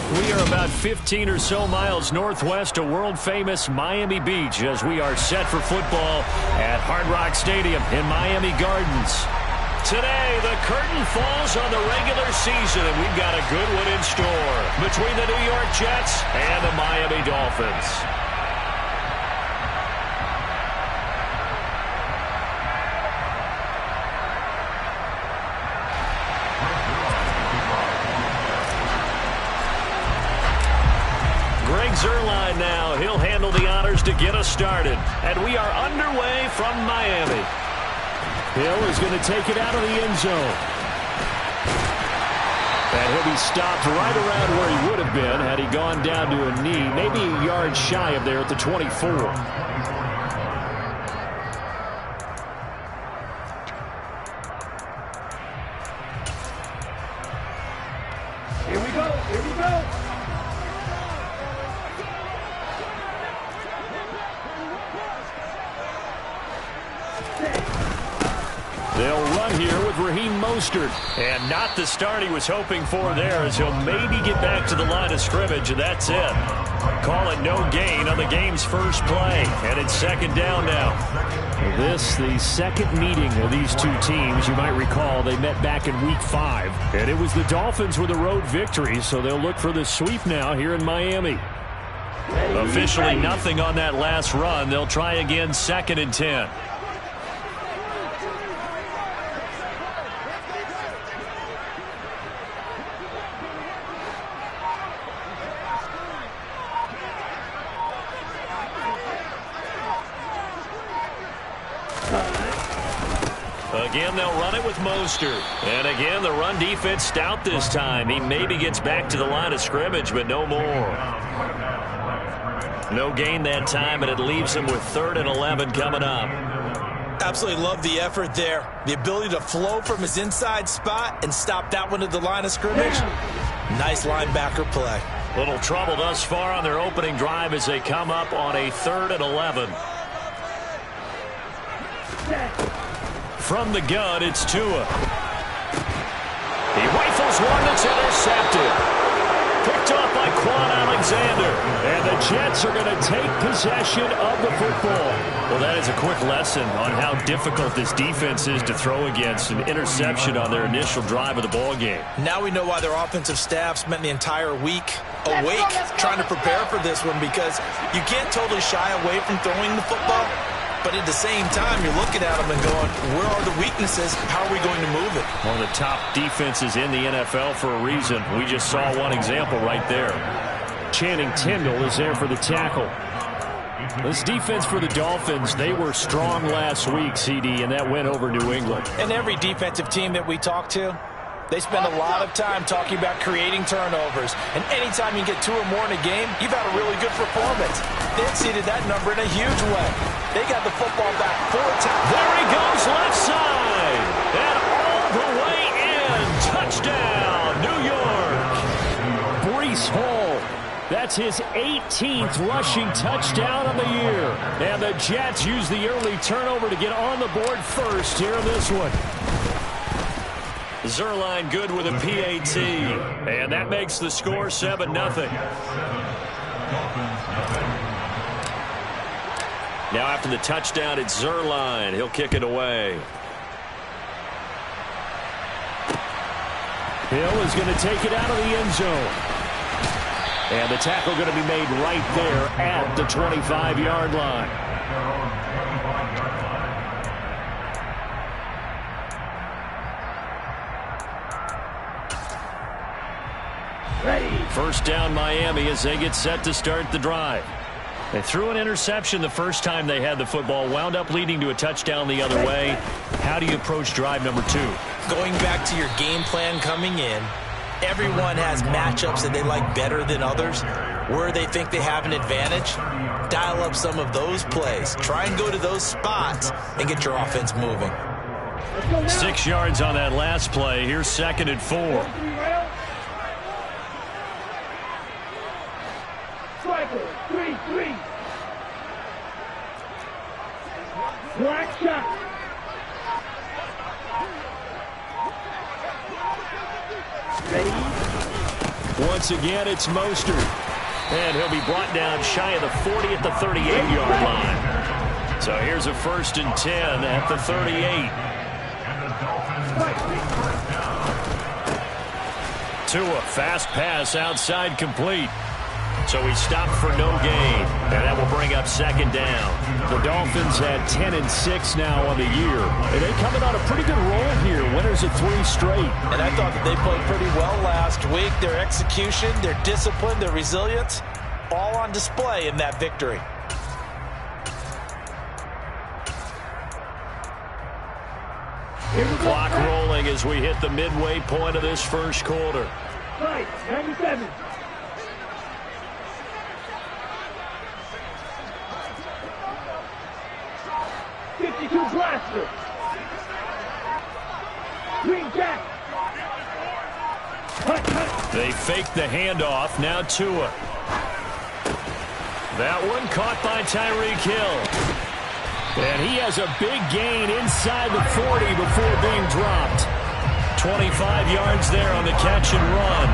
We are about 15 or so miles northwest of world-famous Miami Beach as we are set for football at Hard Rock Stadium in Miami Gardens. Today, the curtain falls on the regular season, and we've got a good one in store between the New York Jets and the Miami Dolphins. Greg Zuerlein now. He'll handle the honors to get us started. And we are underway from Miami. Hill is going to take it out of the end zone. And he'll be stopped right around where he would have been had he gone down to a knee, maybe a yard shy of there at the 24. Here we go. Here we go. They'll run here with Raheem Mostert. And not the start he was hoping for there, as he'll maybe get back to the line of scrimmage, and that's it. Call it no gain on the game's first play. And it's second down now. This, the second meeting of these two teams. You might recall they met back in Week 5. And it was the Dolphins with a road victory, so they'll look for the sweep now here in Miami. Officially nothing on that last run. They'll try again, 2nd and 10. Again, they'll run it with Mostert. And again, the run defense stout this time. He maybe gets back to the line of scrimmage, but no more. No gain that time, and it leaves him with 3rd and 11 coming up. Absolutely love the effort there. The ability to flow from his inside spot and stop that one at the line of scrimmage. Nice linebacker play. Little trouble thus far on their opening drive as they come up on a 3rd and 11. From the gun, it's Tua. He rifles one that's intercepted. Picked off by Quan Alexander. And the Jets are going to take possession of the football. Well, that is a quick lesson on how difficult this defense is to throw against. An interception on their initial drive of the ball game. Now we know why their offensive staff spent the entire week awake trying to prepare for this one, because you can't totally shy away from throwing the football. But at the same time, you're looking at them and going, where are the weaknesses? How are we going to move it? One of the top defenses in the NFL for a reason. We just saw one example right there. Channing Tindall is there for the tackle. This defense for the Dolphins, they were strong last week, CD, and that went over New England. And every defensive team that we talk to, they spend a lot of time talking about creating turnovers. And anytime you get 2 or more in a game, you've had a really good performance. They exceeded that number in a huge way. They got the football back 4 times. There he goes, left side. And all the way in. Touchdown, New York. Breece Hall. That's his 18th rushing touchdown of the year. And the Jets use the early turnover to get on the board first here in this one. Zuerlein good with a PAT. And that makes the score 7-0. Now after the touchdown, it's Zuerlein. He'll kick it away. Hill is going to take it out of the end zone. And the tackle going to be made right there at the 25-yard line. First down Miami as they get set to start the drive. They threw an interception the first time they had the football, wound up leading to a touchdown the other way. How do you approach drive number 2? Going back to your game plan coming in, everyone has matchups that they like better than others. Where they think they have an advantage, dial up some of those plays. Try and go to those spots and get your offense moving. 6 yards on that last play. Here's 2nd and 4. Black shot. One once again, it's Mostert. And he'll be brought down shy of the 40 at the 38-yard line. So here's a 1st and 10 at the 38. Tua, fast pass outside, complete. So he stopped for no gain, and that will bring up 2nd down. The Dolphins had 10-6 now on the year, and they're coming on a pretty good roll here. Winners of 3 straight. And I thought that they played pretty well last week. Their execution, their discipline, their resilience, all on display in that victory. Clock rolling as we hit the midway point of this first quarter. Right, 97. Blaster. Green Jack. They fake the handoff. Now Tua. That one caught by Tyreek Hill. And he has a big gain inside the 40 before being dropped. 25 yards there on the catch and run.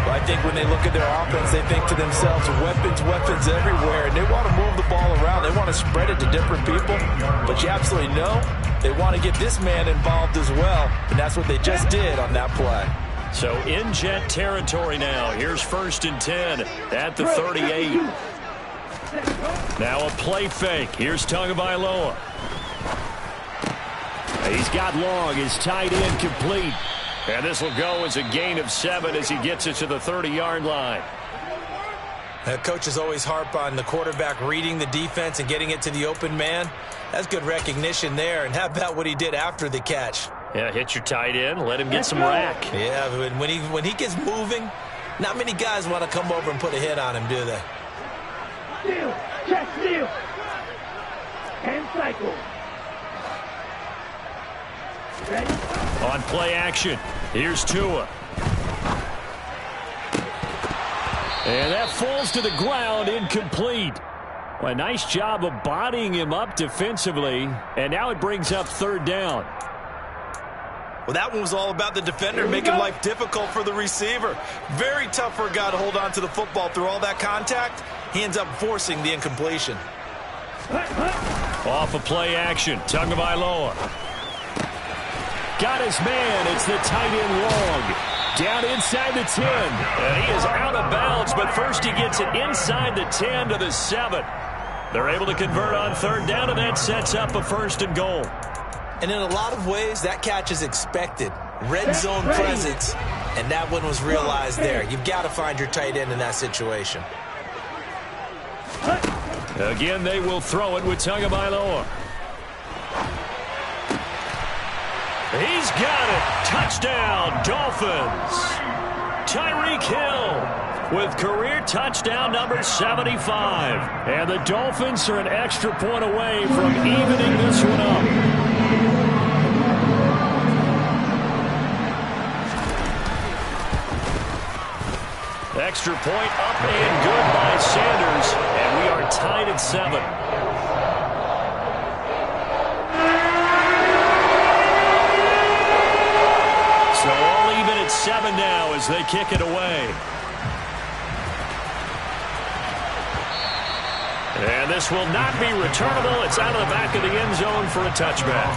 I think when they look at their offense, they think to themselves, weapons everywhere, and they want to move the ball around. They want to spread it to different people, but you absolutely know they want to get this man involved as well, and that's what they just did on that play. So in jet territory now. Here's 1st and 10 at the 38. Now a play fake. Here's Tagovailoa. He's got long. His tight end complete. And this will go as a gain of 7 as he gets it to the 30-yard line. Coaches always harp on the quarterback reading the defense and getting it to the open man. That's good recognition there. And how about what he did after the catch? Yeah, hit your tight end, let him get some rack. Yeah, when he gets moving, not many guys want to come over and put a hit on him, do they? Steal, check, steal. And cycle. Ready? On play action, here's Tua. And that falls to the ground, incomplete. Well, a nice job of bodying him up defensively, and now it brings up 3rd down. Well, that one was all about the defender making life difficult for the receiver. Very tough for a guy to hold on to the football through all that contact. He ends up forcing the incompletion. Off of play action, Tagovailoa. Got his man. It's the tight end long. Down inside the 10. And he is out of bounds, but first he gets it inside the 10 to the 7. They're able to convert on 3rd down, and that sets up a 1st and goal. And in a lot of ways, that catch is expected. Red zone presence, and that one was realized there. You've got to find your tight end in that situation. Again, they will throw it with Tagovailoa. He's got it. Touchdown, Dolphins. Tyreek Hill with career touchdown number 75. And the Dolphins are an extra point away from evening this one up. Extra point up and good by Sanders. And we are tied at 7. So all even at 7 now as they kick it away. And this will not be returnable. It's out of the back of the end zone for a touchback.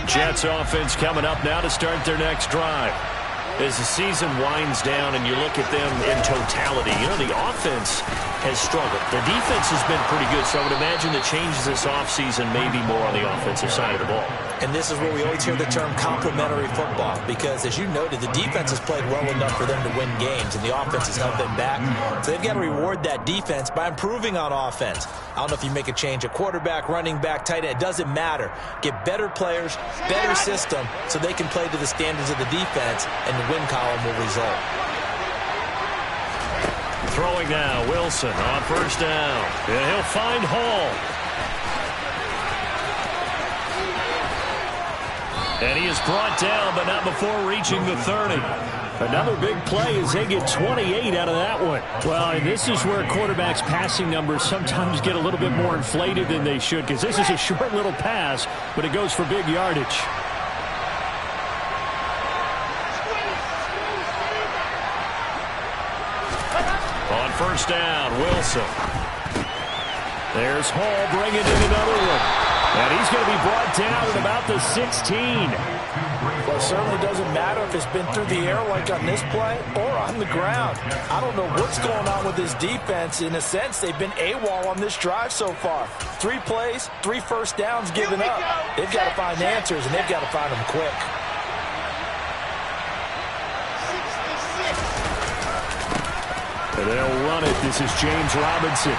Jets offense coming up now to start their next drive. As the season winds down and you look at them in totality, you know, the offense has struggled. The defense has been pretty good, so I would imagine the changes this offseason may be more on the offensive side of the ball. And this is where we always hear the term complementary football, because as you noted, the defense has played well enough for them to win games, and the offense has held them back. So they've got to reward that defense by improving on offense. I don't know if you make a change, a quarterback, running back, tight end, it doesn't matter. Get better players, better system, so they can play to the standards of the defense, and the win column will result. Throwing now, Wilson on 1st down. And he'll find Hall. And he is brought down, but not before reaching the 30. Another big play as they get 28 out of that one. Well, and this is where quarterbacks' passing numbers sometimes get a little bit more inflated than they should, because this is a short little pass, but it goes for big yardage. On first down, Wilson. There's Hall bringing in another one. And he's going to be brought down at about the 16. Well, it certainly doesn't matter if it's been through the air like on this play or on the ground. I don't know what's going on with this defense. In a sense, they've been AWOL on this drive so far. 3 plays, 3 first downs given up. They've got to find answers, and they've got to find them quick. And they'll run it. This is James Robinson.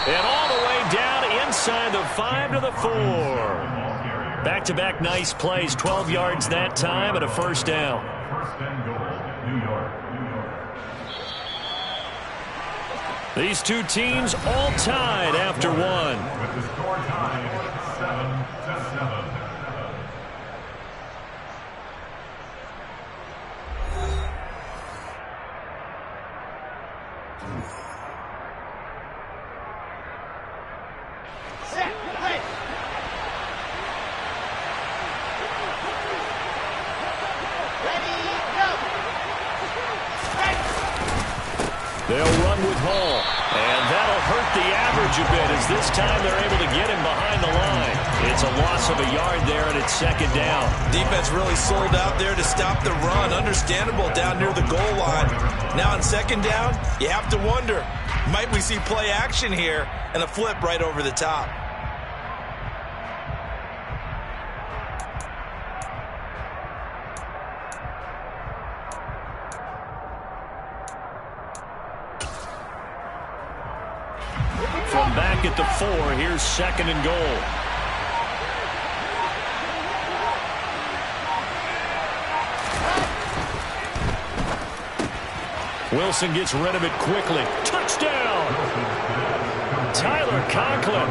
And all the way down inside the 5 to the 4. Back-to-back nice plays, 12 yards that time and a first down. These two teams all tied after one. With the score tied at 7-7. They'll run with Hall, and that'll hurt the average a bit as this time they're able to get him behind the line. It's a loss of a yard there, and it's second down. Defense really sold out there to stop the run. Understandable down near the goal line. Now on second down, you have to wonder, might we see play action here and a flip right over the top? From back at the 4, here's second and goal. Wilson gets rid of it quickly. Touchdown! Tyler Conklin,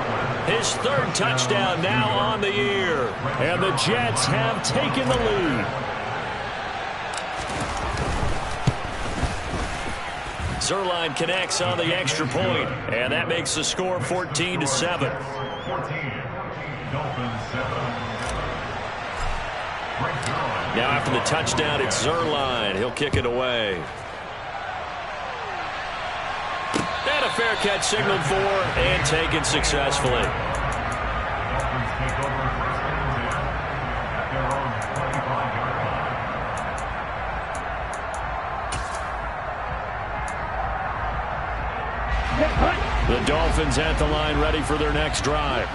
his 3rd touchdown now on the year. And the Jets have taken the lead. Zuerlein connects on the extra point, and that makes the score 14-7. Now after the touchdown, it's Zuerlein. He'll kick it away. And a fair catch signaled for and taken successfully. The Dolphins at the line ready for their next drive.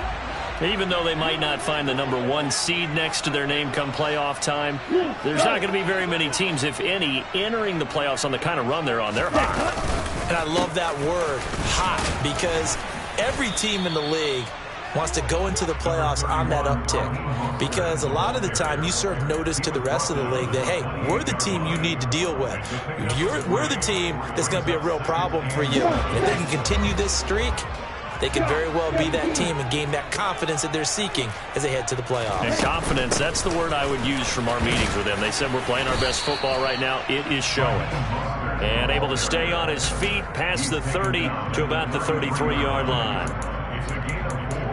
Even though they might not find the number 1 seed next to their name come playoff time, there's not going to be very many teams, if any, entering the playoffs on the kind of run they're on. They're hot. And I love that word, hot, because every team in the league wants to go into the playoffs on that uptick. Because a lot of the time you serve notice to the rest of the league that, hey, we're the team you need to deal with. We're the team that's going to be a real problem for you. And if they can continue this streak, they could very well be that team and gain that confidence that they're seeking as they head to the playoffs. And confidence, that's the word I would use from our meetings with them. They said we're playing our best football right now. It is showing. And able to stay on his feet past the 30 to about the 33-yard line.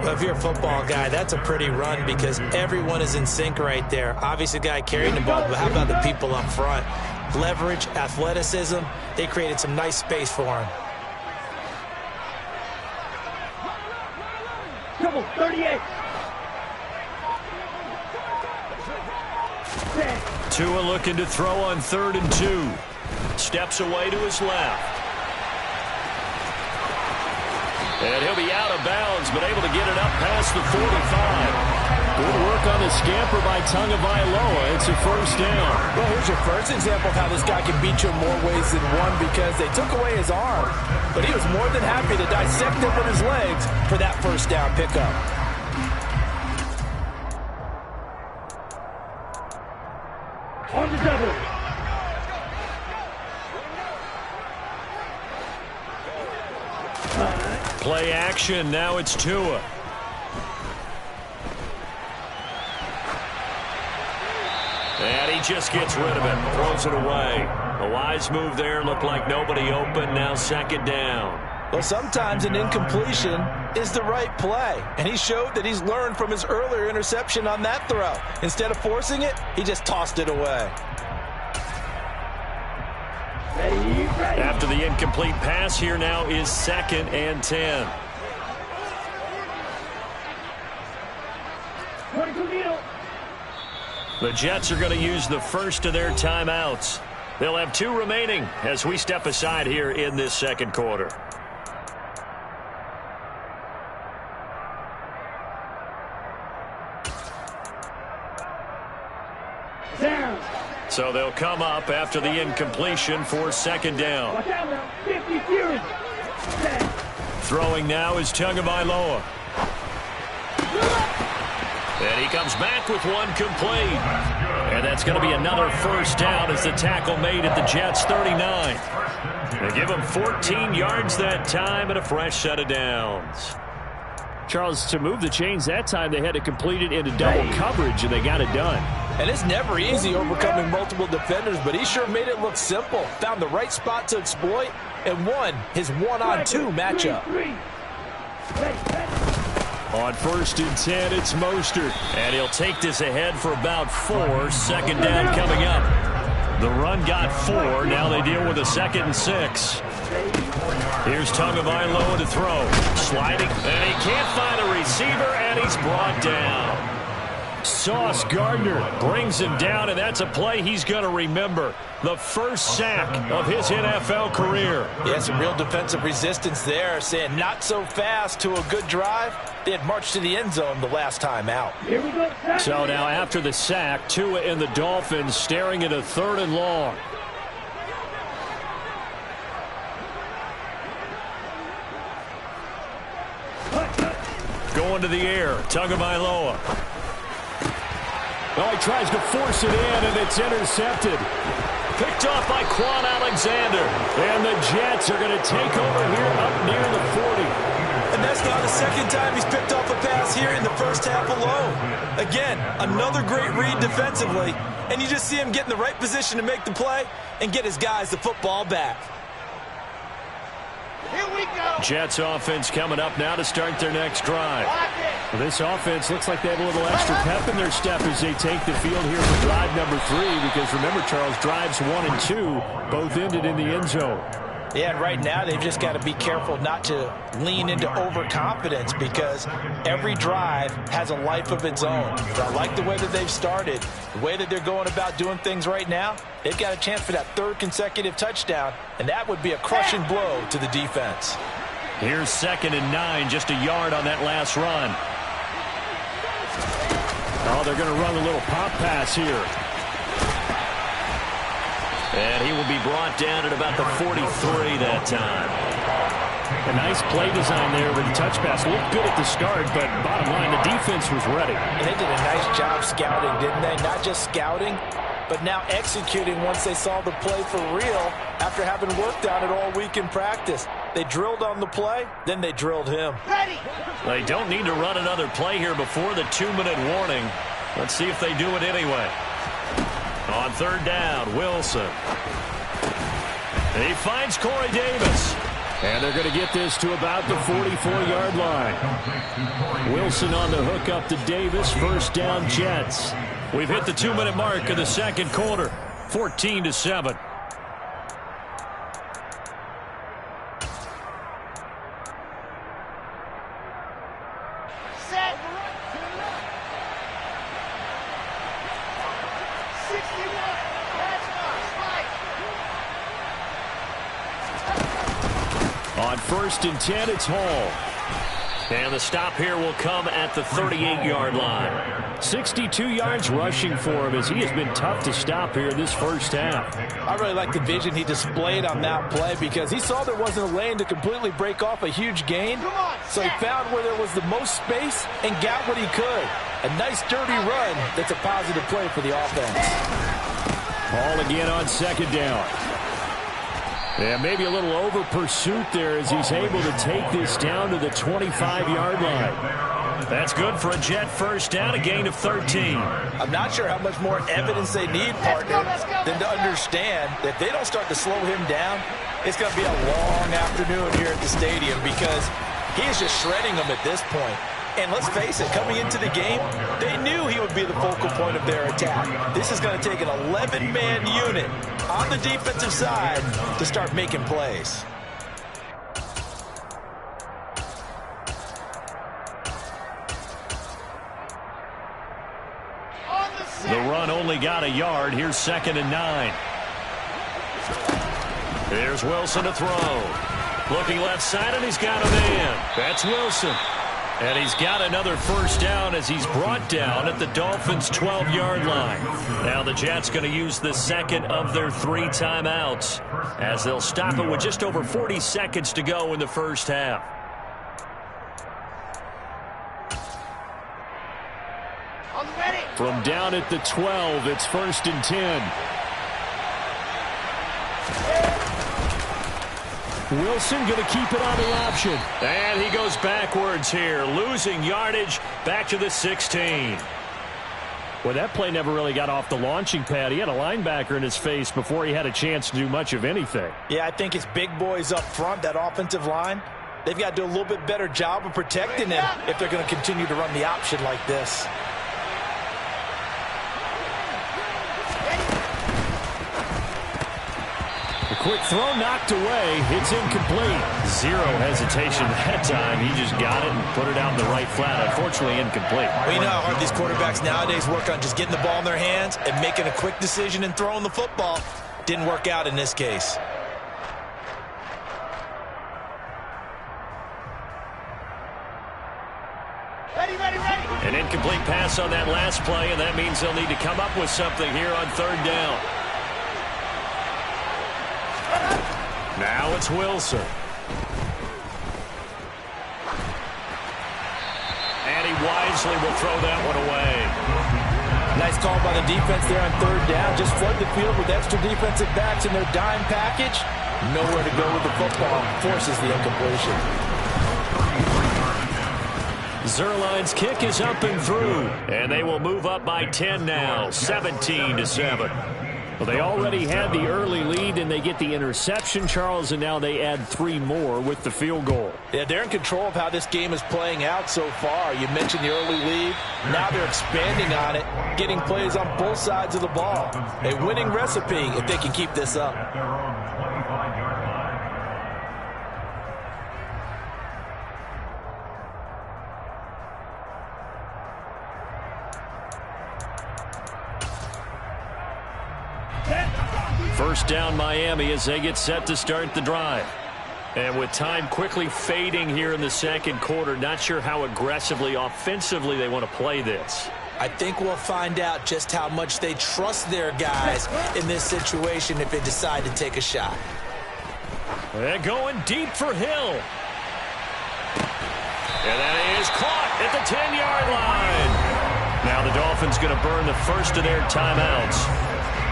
Well, if you're a football guy, that's a pretty run because everyone is in sync right there. Obviously, the guy carrying the ball, but how about the people up front? Leverage, athleticism, they created some nice space for him. Double 38. Tua looking to throw on 3rd and 2. Steps away to his left. And he'll be out of bounds, but able to get it up past the 45. Good work on the scamper by Tagovailoa. It's a first down. Well, here's your first example of how this guy can beat you in more ways than one because they took away his arm. But he was more than happy to dissect it with his legs for that first down pickup. On the double. Play action. Now it's Tua. And he he just gets rid of it, throws it away. A wise move there, looked like nobody open, now second down. Well, sometimes an incompletion is the right play, and he showed that he's learned from his earlier interception on that throw. Instead of forcing it, he just tossed it away. After the incomplete pass, here now is 2nd and 10. The Jets are going to use the first of their timeouts. They'll have 2 remaining as we step aside here in this second quarter. So they'll come up after the incompletion for second down. Throwing now is Tagovailoa. And he comes back with one complete. And that's going to be another first down as the tackle made at the Jets' 39. They give him 14 yards that time and a fresh set of downs. Charles, to move the chains that time, they had to complete it into double coverage, and they got it done. And it's never easy overcoming multiple defenders, but he sure made it look simple. Found the right spot to exploit and won his one-on-two matchup. On 1st and 10, it's Mostert. And he'll take this ahead for about 4. Second down coming up. The run got 4. Now they deal with a 2nd and 6. Here's Tagovailoa to throw. Sliding, and he can't find a receiver, and he's brought down. Sauce Gardner brings him down, and that's a play he's going to remember. The first sack of his NFL career. Yeah, some real defensive resistance there, saying not so fast to a good drive. They had marched to the end zone the last time out. So now after the sack, Tua and the Dolphins staring at a 3rd and long. Going to the air, Tagovailoa. Oh, he tries to force it in, and it's intercepted. Picked off by Quan Alexander. And the Jets are going to take over here up near the 40. And that's now the second time he's picked off a pass here in the first half alone. Again, another great read defensively. And you just see him get in the right position to make the play and get his guys the football back. Here we go. Jets offense coming up now to start their next drive. Well, this offense looks like they have a little extra pep in their step as they take the field here for drive number 3. Because remember, Charles, drives 1 and 2 both ended in the end zone. Yeah, and right now they've just got to be careful not to lean into overconfidence because every drive has a life of its own. But I like the way that they've started, the way that they're going about doing things right now. They've got a chance for that 3rd consecutive touchdown, and that would be a crushing blow to the defense. Here's 2nd and 9, just a yard on that last run. Oh, they're going to run a little pop pass here. And he will be brought down at about the 43 that time. A nice play design there with the touch pass. Looked good at the start, but bottom line, the defense was ready. And they did a nice job scouting, didn't they? Not just scouting, but now executing once they saw the play for real after having worked on it all week in practice. They drilled on the play, then they drilled him. They don't need to run another play here before the 2-minute warning. Let's see if they do it anyway. On 3rd down, Wilson. He finds Corey Davis. And they're going to get this to about the 44-yard line. Wilson on the hook up to Davis. First down, Jets. We've hit the 2-minute mark of the second quarter. 14-7. On 1st and 10, it's Hall. And the stop here will come at the 38-yard line. 62 yards rushing for him as he has been tough to stop here in this first half. I really like the vision he displayed on that play because he saw there wasn't a lane to completely break off a huge gain. So he found where there was the most space and got what he could. A nice dirty run that's a positive play for the offense. Hall again on 2nd down. And maybe a little over pursuit there as he's able to take this down to the 25-yard line. That's good for a Jet first down, a gain of 13. I'm not sure how much more evidence they need, partner, than to understand that if they don't start to slow him down, it's going to be a long afternoon here at the stadium because he is just shredding them at this point. And let's face it, coming into the game, they knew he would be the focal point of their attack. This is going to take an 11-man unit on the defensive side to start making plays. The run only got a yard. Here's 2nd and 9. There's Wilson to throw. Looking left side, and he's got a man. That's Wilson. And he's got another first down as he's brought down at the Dolphins' 12-yard line. Now the Jets going to use the second of their 3 timeouts as they'll stop it with just over 40 seconds to go in the first half. From down at the 12, it's 1st and 10. Wilson going to keep it on the option. And he goes backwards here, losing yardage back to the 16. Well, that play never really got off the launching pad. He had a linebacker in his face before he had a chance to do much of anything. Yeah, I think it's big boys up front, that offensive line. They've got to do a little bit better job of protecting him if they're going to continue to run the option like this. Quick throw knocked away. It's incomplete. Zero hesitation that time. He just got it and put it out in the right flat. Unfortunately, incomplete. Well, you know how hard these quarterbacks nowadays work on just getting the ball in their hands and making a quick decision and throwing the football. Didn't work out in this case. An incomplete pass on that last play, and that means they'll need to come up with something here on 3rd down. Now it's Wilson. And he wisely will throw that one away. Nice call by the defense there on 3rd down. Just flood the field with extra defensive backs in their dime package. Nowhere to go with the football. Forces the incompletion. Zuerlein's kick is up and through. And they will move up by 10 now, 17-7. Well, they already had the early lead, and they get the interception, Charles, and now they add 3 more with the field goal. Yeah, they're in control of how this game is playing out so far. You mentioned the early lead. Now they're expanding on it, getting plays on both sides of the ball. A winning recipe if they can keep this up. First down Miami as they get set to start the drive. And with time quickly fading here in the 2nd quarter, not sure how aggressively, offensively they want to play this. I think we'll find out just how much they trust their guys in this situation if they decide to take a shot. They're going deep for Hill. And that is caught at the 10-yard line. Now the Dolphins going to burn the first of their timeouts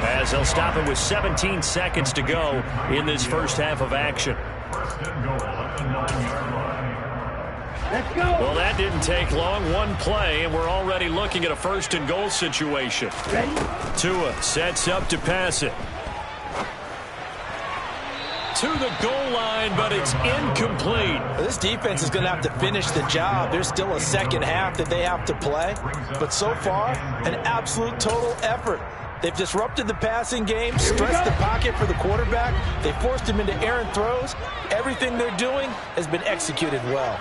as they'll stop it with 17 seconds to go in this first half of action. Let's go. Well, that didn't take long. One play, and we're already looking at a 1st and goal situation. Ready? Tua sets up to pass it. To the goal line, but it's incomplete. This defense is going to have to finish the job. There's still a 2nd half that they have to play. But so far, an absolute total effort. They've disrupted the passing game, stressed the pocket for the quarterback. They forced him into errant throws. Everything they're doing has been executed well.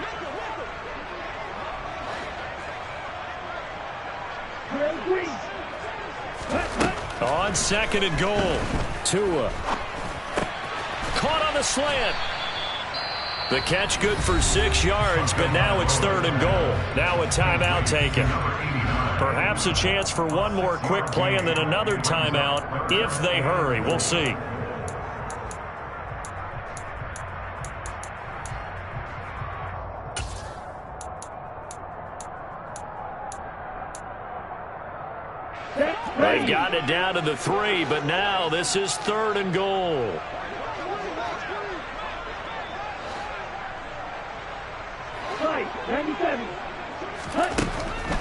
On 2nd and goal, Tua. Caught on the slant. The catch good for 6 yards, but now it's 3rd and goal. Now a timeout taken. Perhaps a chance for one more quick play and then another timeout if they hurry. We'll see. They've got it down to the 3, but now this is 3rd and goal.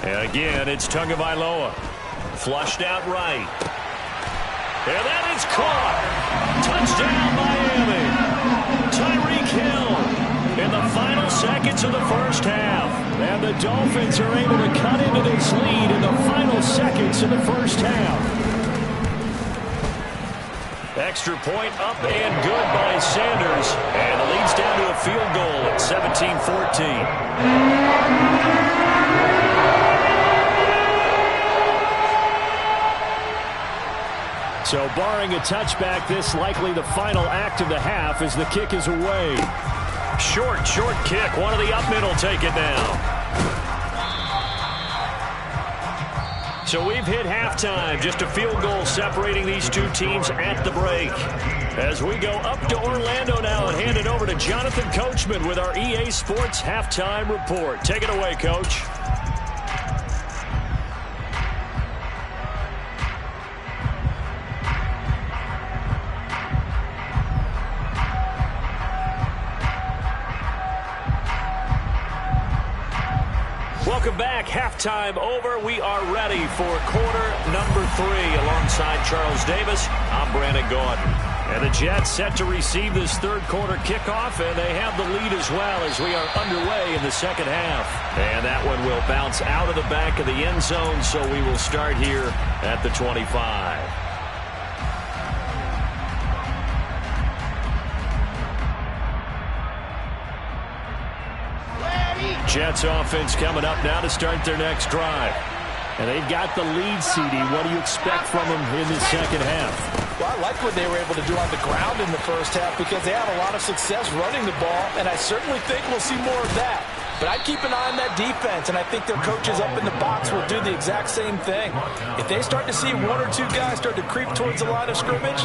And again, it's Tagovailoa. Flushed out right. And that is caught. Touchdown, Miami. Tyreek Hill in the final seconds of the first half. And the Dolphins are able to cut into this lead in the final seconds of the first half. Extra point up and good by Sanders. And it leads down to a field goal at 17-14. So barring a touchback, this likely the final act of the half as the kick is away. Short kick. One of the up middle take it now. So we've hit halftime. Just a field goal separating these two teams at the break. As we go up to Orlando now and hand it over to Jonathan Coachman with our EA Sports Halftime Report. Take it away, Coach. Welcome back. Halftime over. We are ready for quarter number 3. Alongside Charles Davis, I'm Brandon Gordon. And the Jets set to receive this third quarter kickoff, and they have the lead as well as we are underway in the second half. And that one will bounce out of the back of the end zone, so we will start here at the 25. Jets offense coming up now to start their next drive. And they've got the lead, CD. What do you expect from them in the second half? Well, I like what they were able to do on the ground in the first half because they have a lot of success running the ball, and I certainly think we'll see more of that. But I'd keep an eye on that defense, and I think their coaches up in the box will do the exact same thing. If they start to see one or two guys start to creep towards the line of scrimmage,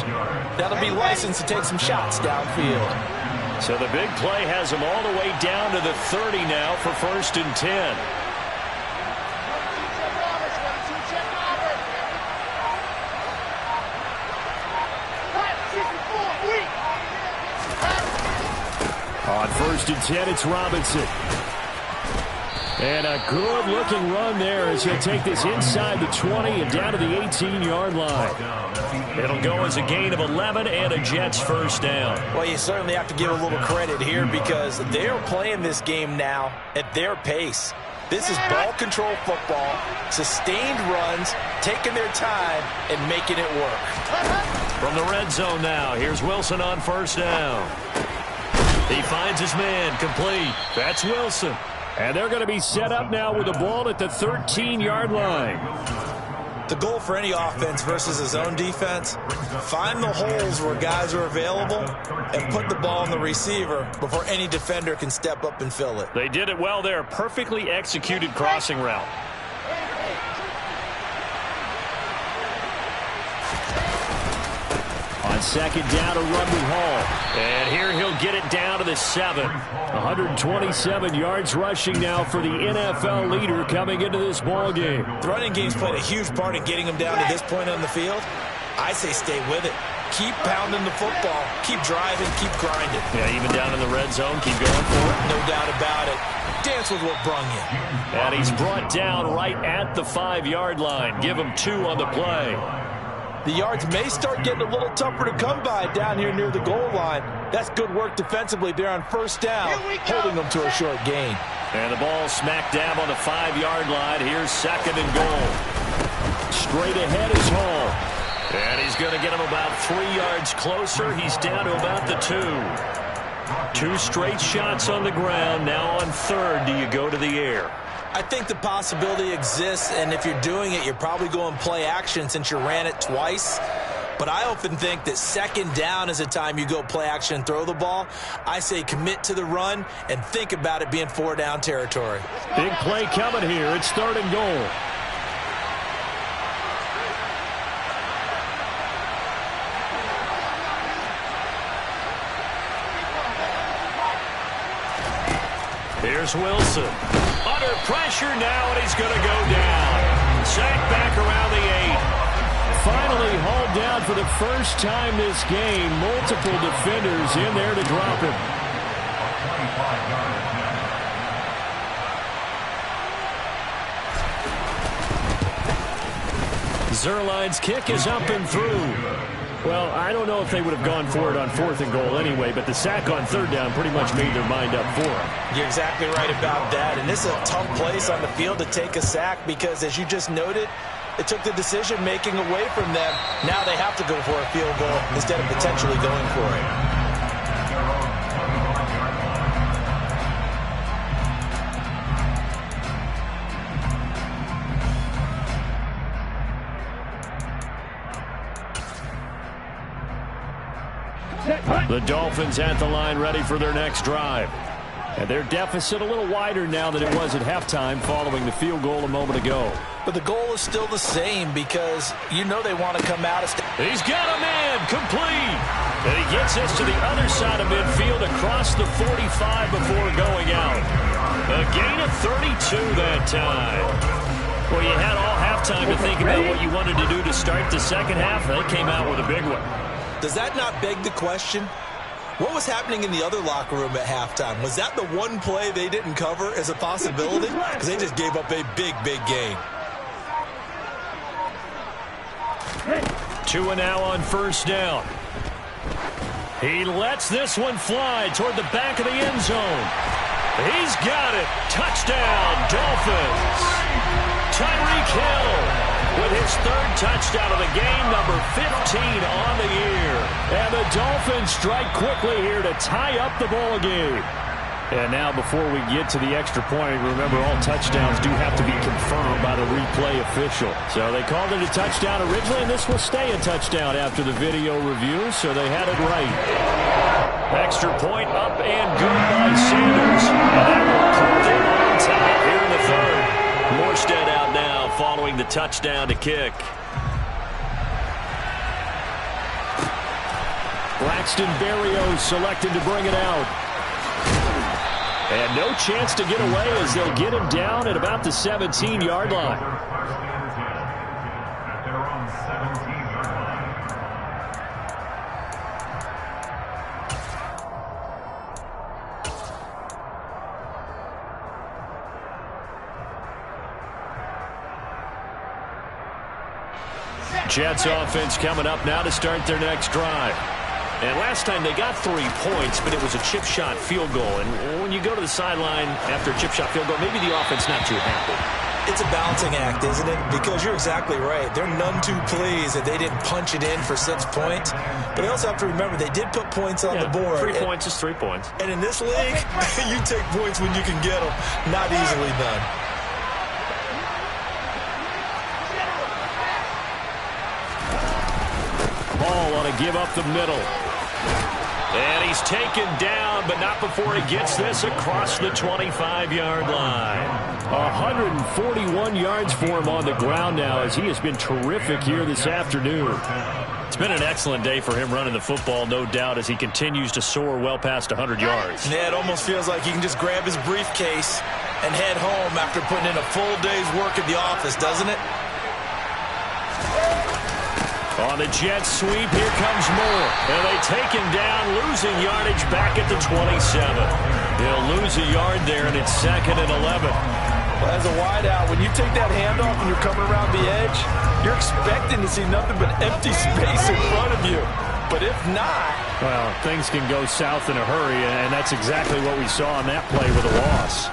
that'll be licensed to take some shots downfield. So the big play has them all the way down to the 30 now for 1st and 10. On 1st and 10, it's Robinson. And a good-looking run there as he'll take this inside the 20 and down to the 18-yard line. It'll go as a gain of 11 and a Jets first down. Well, you certainly have to give a little credit here because they're playing this game now at their pace. This is ball control football, sustained runs, taking their time, and making it work. From the red zone now, here's Wilson on 1st down. He finds his man, complete. That's Wilson. And they're going to be set up now with the ball at the 13-yard line. The goal for any offense versus his own defense, find the holes where guys are available and put the ball on the receiver before any defender can step up and fill it. They did it well there. Perfectly executed crossing route. On 2nd down, a run with Hall. And here he'll get it down to the 7. 127 yards rushing now for the NFL leader coming into this ball game. The running game's played a huge part in getting him down to this point on the field. I say stay with it. Keep pounding the football. Keep driving. Keep grinding. Yeah, even down in the red zone, keep going for it. No doubt about it. Dance with what brung you. And he's brought down right at the 5-yard line. Give him 2 on the play. The yards may start getting a little tougher to come by down here near the goal line. That's good work defensively there on 1st down, holding them to a short gain. And the ball smack dab on the 5-yard line. Here's 2nd and goal. Straight ahead is Hall. And he's going to get him about 3 yards closer. He's down to about the 2. 2 straight shots on the ground. Now on 3rd, do you go to the air? I think the possibility exists, and if you're doing it, you're probably going play action since you ran it twice. But I often think that 2nd down is the time you go play action and throw the ball. I say commit to the run and think about it being 4-down territory. Big play coming here. It's 3rd and goal. Here's Wilson. Under pressure now, and he's going to go down. Sacked back around the 8. Finally hauled down for the first time this game. Multiple defenders in there to drop him. Zuerlein's kick is up and through. Well, I don't know if they would have gone for it on 4th and goal anyway, but the sack on 3rd down pretty much made their mind up for it. You're exactly right about that, and this is a tough place on the field to take a sack because, as you just noted, it took the decision-making away from them. Now they have to go for a field goal instead of potentially going for it. The Dolphins at the line ready for their next drive. And their deficit a little wider now than it was at halftime following the field goal a moment ago. But the goal is still the same because you know they want to come out. He's got a man complete. And he gets us to the other side of midfield across the 45 before going out. A gain of 32 that time. Well, you had all halftime to think about what you wanted to do to start the second half. They came out with a big one. Does that not beg the question? What was happening in the other locker room at halftime? Was that the one play they didn't cover as a possibility? Because they just gave up a big, big gain. 2 now on 1st down. He lets this one fly toward the back of the end zone. He's got it. Touchdown, Dolphins. Tyreek Hill with his 3rd touchdown of the game, number 15 on the year. And the Dolphins strike quickly here to tie up the ball game. And now before we get to the extra point, remember all touchdowns do have to be confirmed by the replay official. So they called it a touchdown originally, and this will stay a touchdown after the video review, so they had it right. Extra point up and good by Sanders. And that will put them on top here in the 3rd. Morstead out now following the touchdown to kick. Braxton Berrios selected to bring it out. And no chance to get away as they'll get him down at about the 17-yard line. Jets offense coming up now to start their next drive. And last time they got 3 points, but it was a chip shot field goal. And when you go to the sideline after a chip shot field goal, maybe the offense not too happy. It's a balancing act, isn't it? Because you're exactly right. They're none too pleased that they didn't punch it in for 6 points. But they also have to remember they did put points on the board. 3 points is 3 points. And in this league, you take points when you can get them. Not easily done. Ball on a give up the middle. And he's taken down, but not before he gets this across the 25-yard line. 141 yards for him on the ground now as he has been terrific here this afternoon. It's been an excellent day for him running the football, no doubt, as he continues to soar well past 100 yards. Yeah, it almost feels like he can just grab his briefcase and head home after putting in a full day's work at the office, doesn't it? On the Jets sweep, here comes Moore. And they take him down, losing yardage back at the 27. They'll lose a yard there, and it's 2nd and 11. Well, as a wideout, when you take that handoff and you're coming around the edge, you're expecting to see nothing but empty space in front of you. But if not... Well, things can go south in a hurry, and that's exactly what we saw on that play with a loss.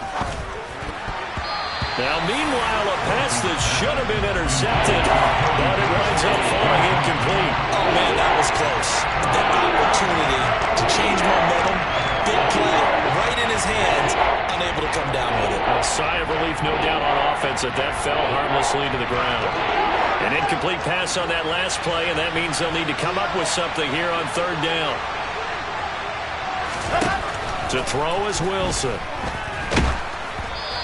Now, meanwhile, a pass that should have been intercepted, but it winds up falling incomplete. Oh, man, that was close. That opportunity to change momentum, big play, right in his hands, unable to come down with it. A sigh of relief, no doubt, on offense that fell harmlessly to the ground. An incomplete pass on that last play, and that means they'll need to come up with something here on 3rd down. To throw is Wilson.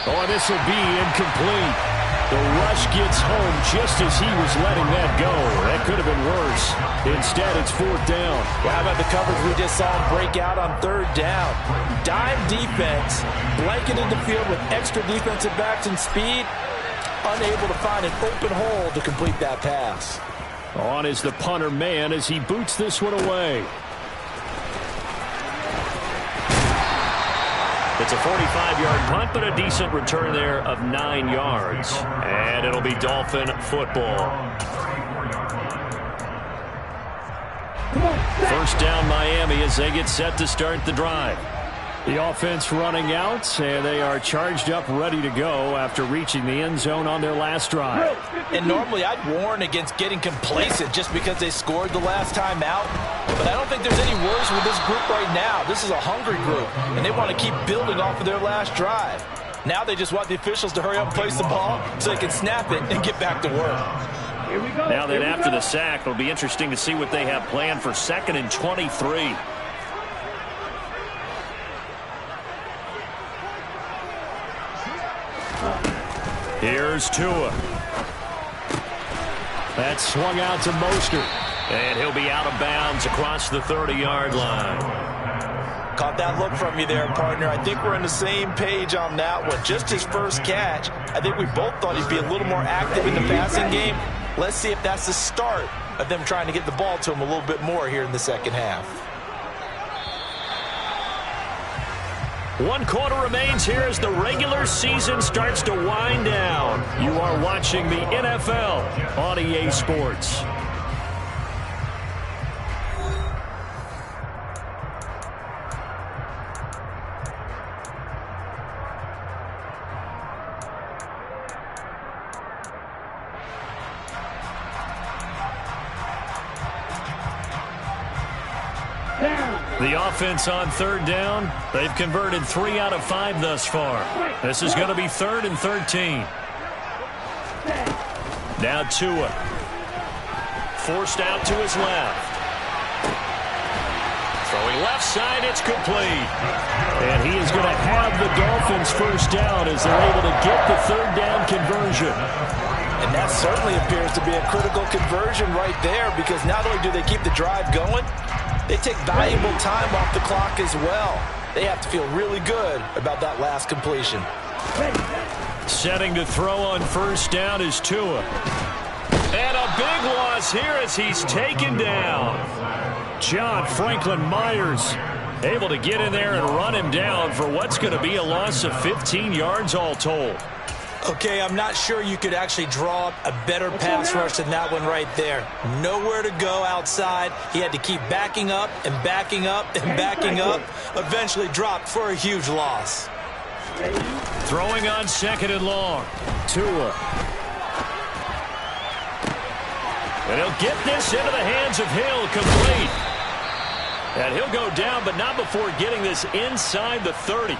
Oh, this will be incomplete. The rush gets home just as he was letting that go. That could have been worse. Instead, it's 4th down. Well, how about the coverage we just saw him break out on 3rd down? Dime defense, blanketed the field with extra defensive backs and speed, unable to find an open hole to complete that pass. On is the punter man as he boots this one away. It's a 45-yard punt, but a decent return there of 9 yards. And it'll be Dolphin football. First down Miami as they get set to start the drive. The offense running out, and they are charged up, ready to go after reaching the end zone on their last drive. And normally I'd warn against getting complacent just because they scored the last time out. But I don't think there's any worries with this group right now. This is a hungry group, and they want to keep building off of their last drive. Now they just want the officials to hurry up and place the ball so they can snap it and get back to work. Now then, after the sack, it'll be interesting to see what they have planned for 2nd and 23. Here's Tua. That's swung out to Mostert. And he'll be out of bounds across the 30-yard line. Caught that look from you there, partner. I think we're on the same page on that one. Just his first catch. I think we both thought he'd be a little more active in the passing game. Let's see if that's the start of them trying to get the ball to him a little bit more here in the second half. 1 quarter remains here as the regular season starts to wind down. You are watching the NFL on EA Sports. The offense on 3rd down. They've converted 3 out of 5 thus far. This is going to be 3rd and 13. Now Tua. Forced out to his left. Throwing left side, it's complete. And he is going to have the Dolphins first down as they're able to get the 3rd down conversion. And that certainly appears to be a critical conversion right there, because not only do they keep the drive going, they take valuable time off the clock as well. They have to feel really good about that last completion. Setting to throw on first down is Tua. And a big loss here as he's taken down. John Franklin Myers able to get in there and run him down for what's going to be a loss of 15 yards all told. Okay, I'm not sure you could actually draw up a better pass rush than that one right there. Nowhere to go outside. He had to keep backing up and backing up and backing up. Eventually dropped for a huge loss. Throwing on 2nd and long. Tua. And he'll get this into the hands of Hill, complete. And he'll go down, but not before getting this inside the 30.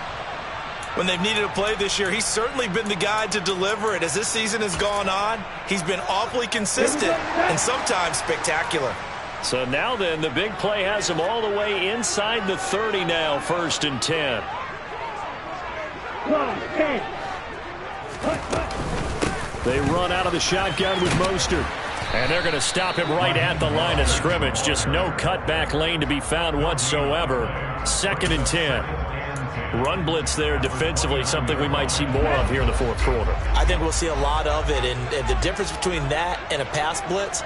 When they've needed a play this year, he's certainly been the guy to deliver it. As this season has gone on, he's been awfully consistent and sometimes spectacular. So now then, the big play has him all the way inside the 30 now, 1st and 10. They run out of the shotgun with Mostert. And they're going to stop him right at the line of scrimmage. Just no cutback lane to be found whatsoever. 2nd and 10. Run blitz there defensively, something we might see more of here in the 4th quarter. I think we'll see a lot of it, and the difference between that and a pass blitz,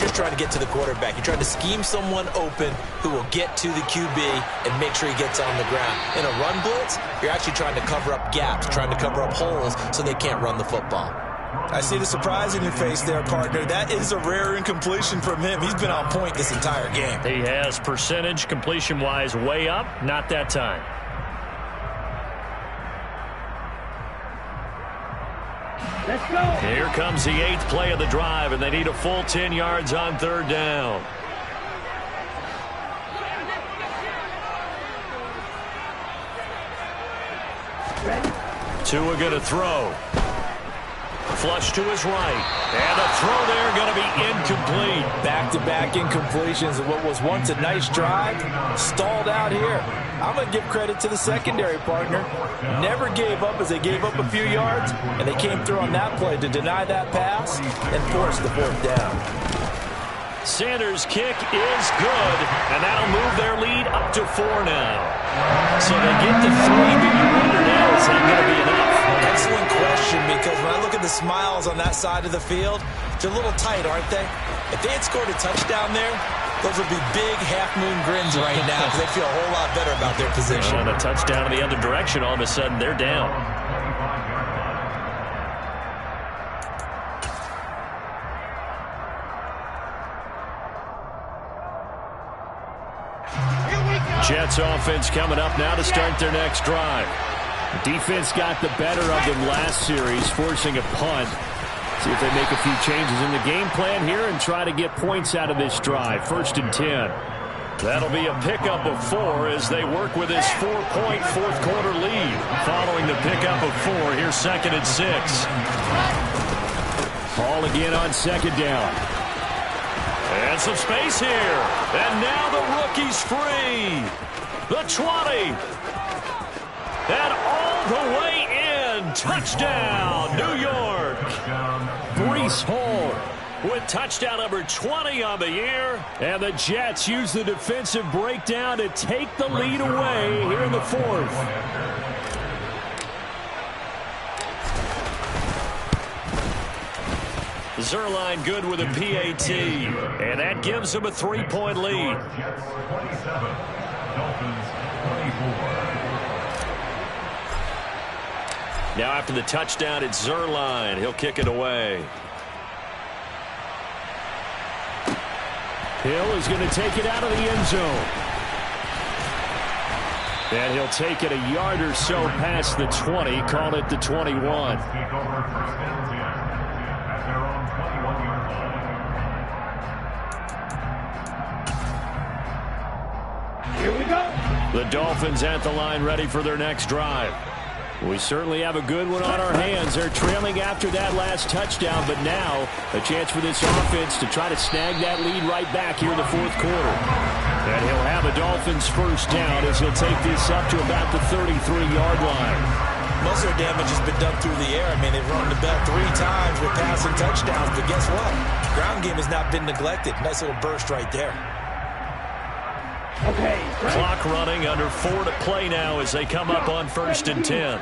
you're trying to get to the quarterback. You're trying to scheme someone open who will get to the QB and make sure he gets on the ground. In a run blitz, you're actually trying to cover up gaps, trying to cover up holes so they can't run the football. I see the surprise in your face there, partner. That is a rare incompletion from him. He's been on point this entire game. He has percentage completion-wise way up, not that time. Let's go. Here comes the 8th play of the drive, and they need a full 10 yards on 3rd down. Tua going to throw. Flush to his right. And a throw there going to be incomplete. Back-to-back incompletions of what was once a nice drive. Stalled out here. I'm going to give credit to the secondary, partner. Never gave up as they gave up a few yards, and they came through on that play to deny that pass and force the 4th down. Sanders' kick is good, and that'll move their lead up to 4 now. So they get to 3, but you wonder now, is that going to be enough? Excellent question, because when I look at the smiles on that side of the field, they're a little tight, aren't they? If they had scored a touchdown there, Those would be big half-moon grins right now because they feel a whole lot better about their position. And a touchdown in the other direction, all of a sudden they're down. Jets offense coming up now to start their next drive. Defense got the better of them last series, forcing a punt. See if they make a few changes in the game plan here and try to get points out of this drive. 1st and 10. That'll be a pickup of 4 as they work with this 4-point fourth-quarter lead. Following the pickup of 4, here's 2nd and 6. Ball again on 2nd down. And some space here. And now the rookie's free. The 20. And all the way in. Touchdown, New York. Breece Hall with touchdown number 20 on the year. And the Jets use the defensive breakdown to take the lead away here in the 4th. Zuerlein good with a PAT. And that gives them a 3-point lead. Jets 27, Dolphins 24. Now after the touchdown, it's Zuerlein. He'll kick it away. Hill is going to take it out of the end zone. And he'll take it a yard or so past the 20, call it the 21. Take over 1st and 10 at their own 21-yard line. Here we go. The Dolphins at the line ready for their next drive. We certainly have a good one on our hands. They're trailing after that last touchdown, but now a chance for this offense to try to snag that lead right back here in the 4th quarter. And he'll have a Dolphins 1st down as he'll take this up to about the 33-yard line. Most of their damage has been done through the air. I mean, they've run the ball 3 times with passing touchdowns, but guess what? Ground game has not been neglected. Nice little burst right there. Okay. Clock running, under 4 to play now as they come up on 1st and 10.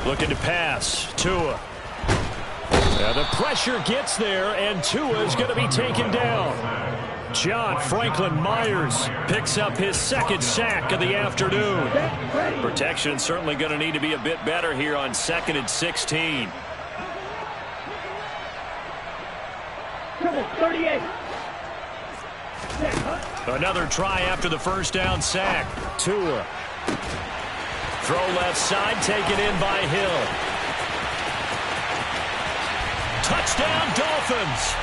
Looking to pass. Tua. Now the pressure gets there, and Tua is going to be taken down. John Franklin Myers picks up his 2nd sack of the afternoon. Protection certainly going to need to be a bit better here on 2nd and 16. Come on, 38. Another try after the 1st down sack. Tua. Throw left side, taken in by Hill. Touchdown, Dolphins.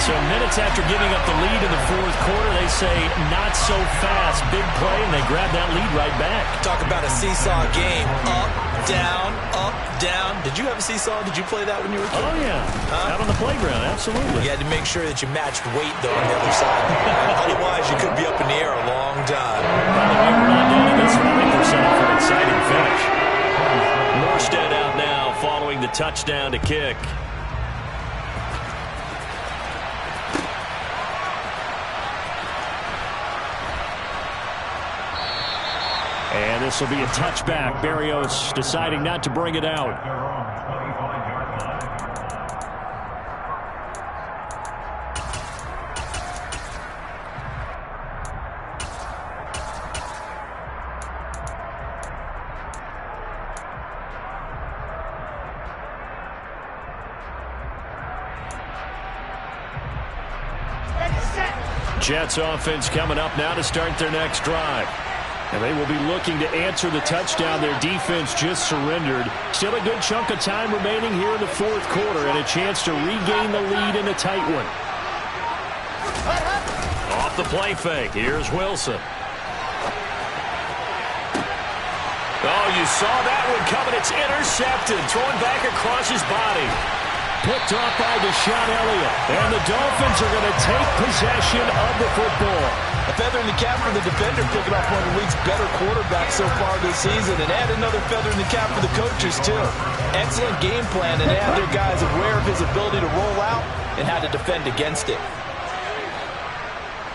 So minutes after giving up the lead in the 4th quarter, they say not so fast. Big play, and they grab that lead right back. Talk about a seesaw game. Up, down, up, down. Did you have a seesaw? Did you play that when you were a kid? Oh, yeah. Out on the playground, absolutely. You had to make sure that you matched weight, though, on the other side. Otherwise, you could be up in the air a long time. By the way, we're not done in this one. I think we're set up for an exciting finish. Morstead out now following the touchdown to kick. And this will be a touchback. Berrios deciding not to bring it out. Their own 25-yard line. Jets offense coming up now to start their next drive. And they will be looking to answer the touchdown their defense just surrendered. Still a good chunk of time remaining here in the 4th quarter and a chance to regain the lead in a tight one. Off the play fake. Here's Wilson. Oh, you saw that one coming. It's intercepted. Thrown back across his body. Picked off by Deshaun Elliott. And the Dolphins are going to take possession of the football. A feather in the cap for the defender, picking off one of the league's better quarterbacks so far this season, and add another feather in the cap for the coaches, too. Excellent game plan, and have their guys aware of his ability to roll out and how to defend against it.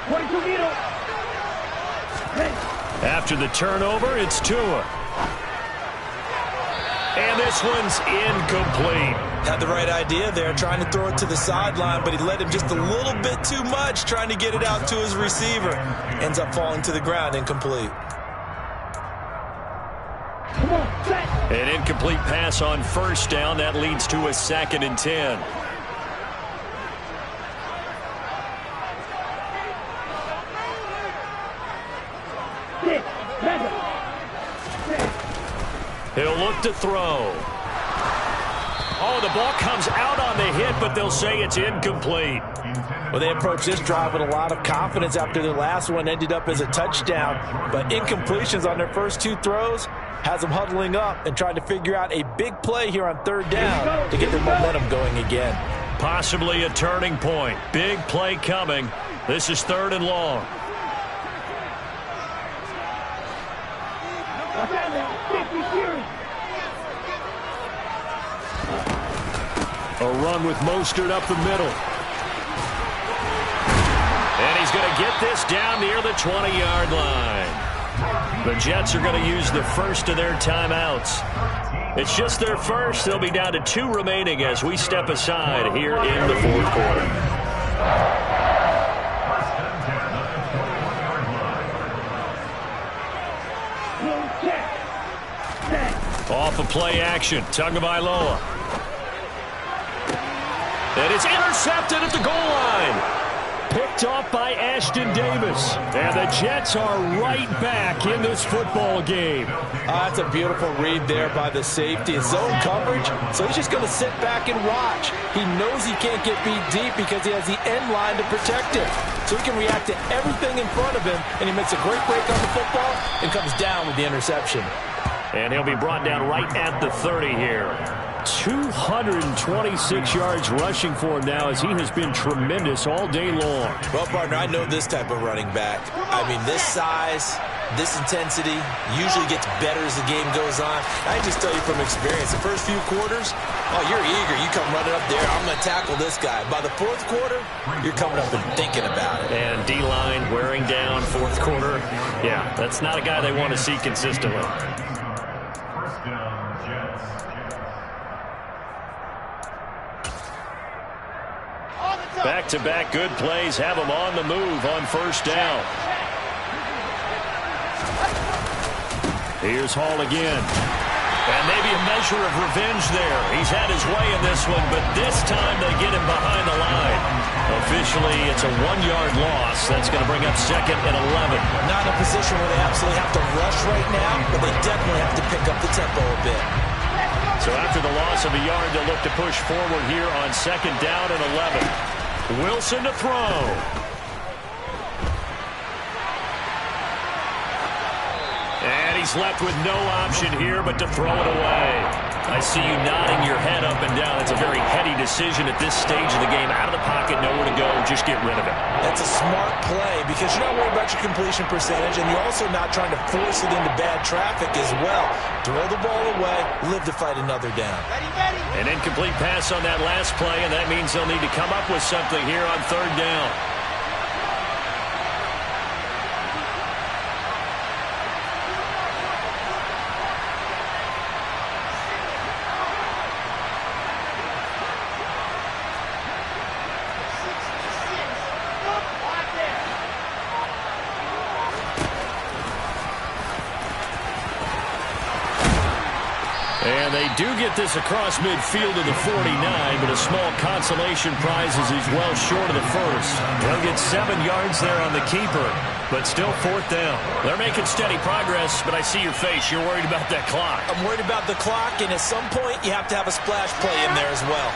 22 meters. After the turnover, it's Tua. And this one's incomplete. Had the right idea there, trying to throw it to the sideline, but he led him just a little bit too much, trying to get it out to his receiver. Ends up falling to the ground, incomplete. An incomplete pass on first down. That leads to a 2nd and 10. He'll look to throw. Oh, the ball comes out on the hit, but they'll say it's incomplete. Well, they approached this drive with a lot of confidence after their last one ended up as a touchdown. But incompletions on their first 2 throws has them huddling up and trying to figure out a big play here on 3rd down to get their momentum going again. Possibly a turning point. Big play coming. This is 3rd and long. A run with Mostert up the middle. And he's going to get this down near the 20-yard line. The Jets are going to use the first of their timeouts. It's just their first. They'll be down to 2 remaining as we step aside here in the 4th quarter. Off of play action, Tagovailoa. And it's intercepted at the goal line. Picked off by Ashton Davis. And the Jets are right back in this football game. That's a beautiful read there by the safety. His zone coverage, so he's just going to sit back and watch. He knows he can't get beat deep because he has the end line to protect him. So he can react to everything in front of him, and he makes a great break on the football and comes down with the interception. And he'll be brought down right at the 30 here. 226 yards rushing for him now as he has been tremendous all day long. Well, partner, I know this type of running back. I mean, this size, this intensity usually gets better as the game goes on. I just tell you from experience, the first few quarters, oh, you're eager. You come running up there, I'm going to tackle this guy. By the 4th quarter, you're coming up and thinking about it. And D-line wearing down 4th quarter. Yeah, that's not a guy they want to see consistently. First down, Jets. Back-to-back good plays have them on the move on first down. Here's Hall again. And maybe a measure of revenge there. He's had his way in this one, but this time they get him behind the line. Officially, it's a 1-yard loss. That's going to bring up 2nd and 11. Not in a position where they absolutely have to rush right now, but they definitely have to pick up the tempo a bit. So after the loss of a yard, they'll look to push forward here on 2nd down and 11. Wilson to throw. And he's left with no option here but to throw it away. I see you nodding your head up and down. It's a very heady decision at this stage of the game. Out of the pocket, nowhere to go. Just get rid of it. That's a smart play because you're not worried about your completion percentage, and you're also not trying to force it into bad traffic as well. Throw the ball away, live to fight another down. An incomplete pass on that last play, and that means they'll need to come up with something here on 3rd down. And they do get this across midfield to the 49, but a small consolation prize as he's well short of the first. They'll get 7 yards there on the keeper, but still 4th down. They're making steady progress, but I see your face. You're worried about that clock. I'm worried about the clock, and at some point you have to have a splash play in there as well.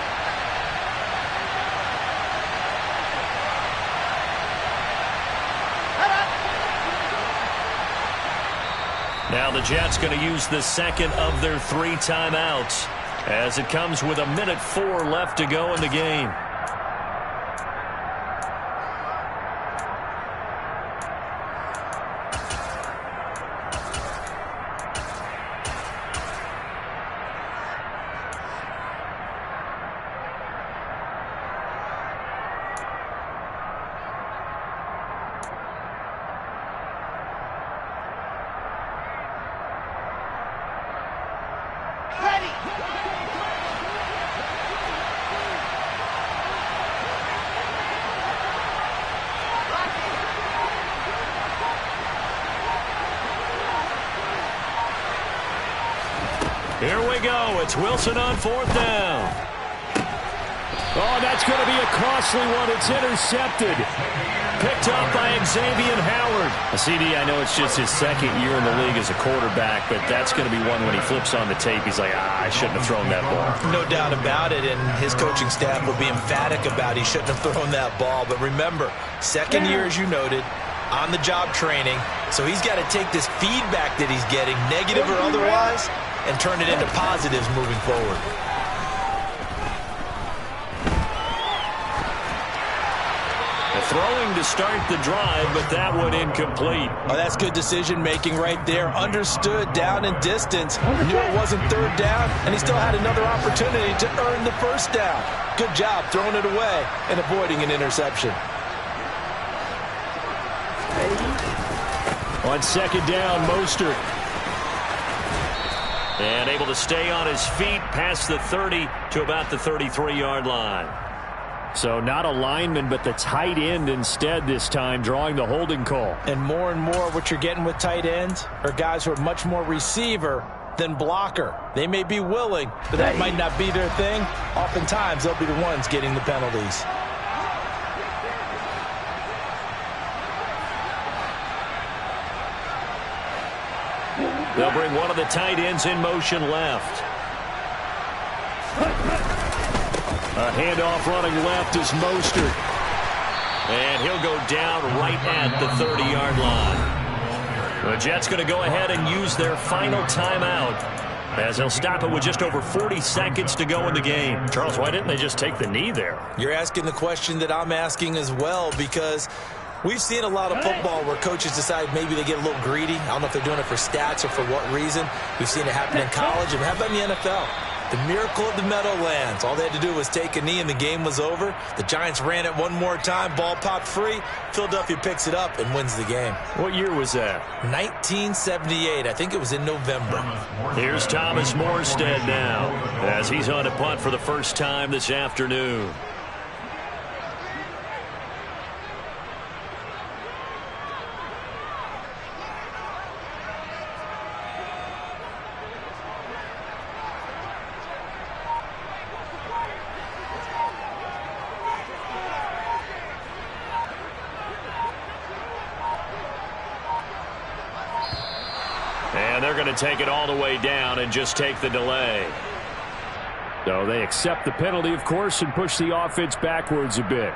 Now the Jets going to use the 2nd of their 3 timeouts as it comes with 1:04 left to go in the game. Ready. Here we go. It's Wilson on 4th down. Oh, that's going to be a costly one. It's intercepted. Picked up by Xavier Howard. CD, I know it's just his 2nd year in the league as a quarterback, but that's going to be one when he flips on the tape. He's like, I shouldn't have thrown that ball. No doubt about it, and his coaching staff will be emphatic about he shouldn't have thrown that ball. But remember, 2nd year, as you noted, on-the-job training, so he's got to take this feedback that he's getting, negative or otherwise, and turn it into positives moving forward. Throwing to start the drive, but that one incomplete. Oh, that's good decision-making right there. Understood down and distance. Knew it wasn't 3rd down, and he still had another opportunity to earn the 1st down. Good job throwing it away and avoiding an interception. On 2nd down, Mostert. And able to stay on his feet past the 30 to about the 33-yard line. So not a lineman, but the tight end instead this time, drawing the holding call. And more what you're getting with tight ends are guys who are much more receiver than blocker. They may be willing, but that might not be their thing. Oftentimes, they'll be the ones getting the penalties. They'll bring one of the tight ends in motion left. A handoff running left is Mostert. And he'll go down right at the 30-yard line. The Jets going to go ahead and use their final timeout as they'll stop it with just over 40 seconds to go in the game. Charles, why didn't they just take the knee there? You're asking the question that I'm asking as well, because we've seen a lot of football where coaches decide maybe they get a little greedy. I don't know if they're doing it for stats or for what reason. We've seen it happen in college, and how about in the NFL? The miracle of the Meadowlands. All they had to do was take a knee and the game was over. The Giants ran it one more time. Ball popped free. Philadelphia picks it up and wins the game. What year was that? 1978. I think it was in November. Here's Thomas Morstead now as he's on a punt for the first time this afternoon. And they're going to take it all the way down and just take the delay. So they accept the penalty, of course, and push the offense backwards a bit.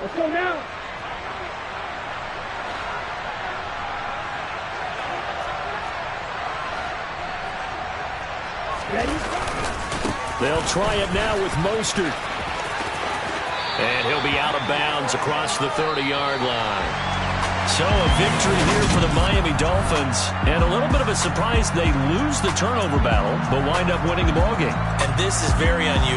Let's go now. They'll try it now with Mostert. And he'll be out of bounds across the 30-yard line. So a victory here for the Miami Dolphins. And a little bit of a surprise, they lose the turnover battle, but wind up winning the ballgame. And this is very unusual.